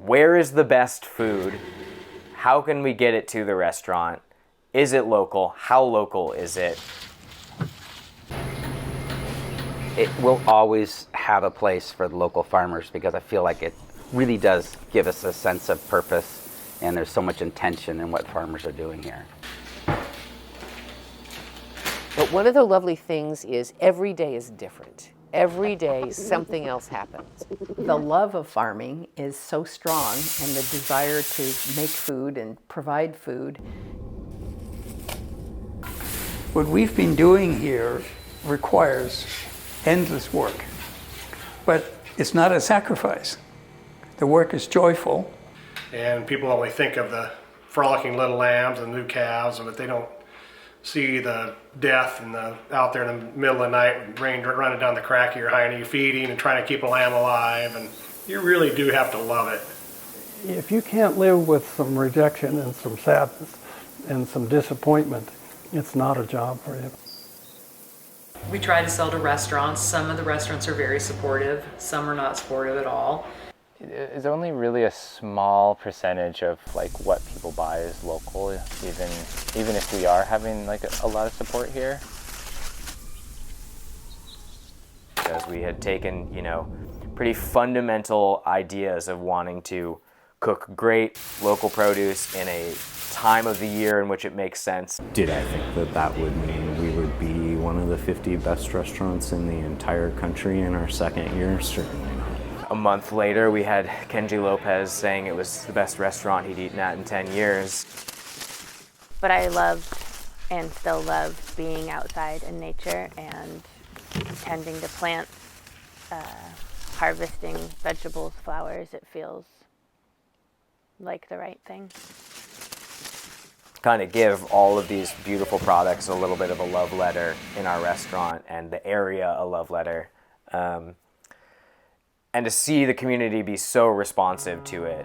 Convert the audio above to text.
Where is the best food? How can we get it to the restaurant? Is it local? How local is it? It will always have a place for the local farmers because I feel like it really does give us a sense of purpose, and there's so much intention in what farmers are doing here. But one of the lovely things is every day is different. Every day something else happens. The love of farming is so strong, and the desire to make food and provide food. What we've been doing here requires endless work, but it's not a sacrifice. The work is joyful. And people only think of the frolicking little lambs and new calves, but they don't see the death and the out there in the middle of the night, rain running down the crack of your hiney, feeding and trying to keep a lamb alive, and you really do have to love it. If you can't live with some rejection and some sadness and some disappointment, it's not a job for you. We try to sell to restaurants. Some of the restaurants are very supportive, some are not supportive at all. It's only really a small percentage of like what people buy is local, even if we are having like a lot of support here. Because we had taken, pretty fundamental ideas of wanting to cook great local produce in a time of the year in which it makes sense. Did I think that would mean we would be one of the 50 best restaurants in the entire country in our second year? Certainly not. A month later, we had Kenji Lopez saying it was the best restaurant he'd eaten at in 10 years. But I loved and still love being outside in nature and tending to plants, harvesting vegetables, flowers. It feels like the right thing. Kind of give all of these beautiful products a little bit of a love letter in our restaurant, and the area a love letter. And to see the community be so responsive to it.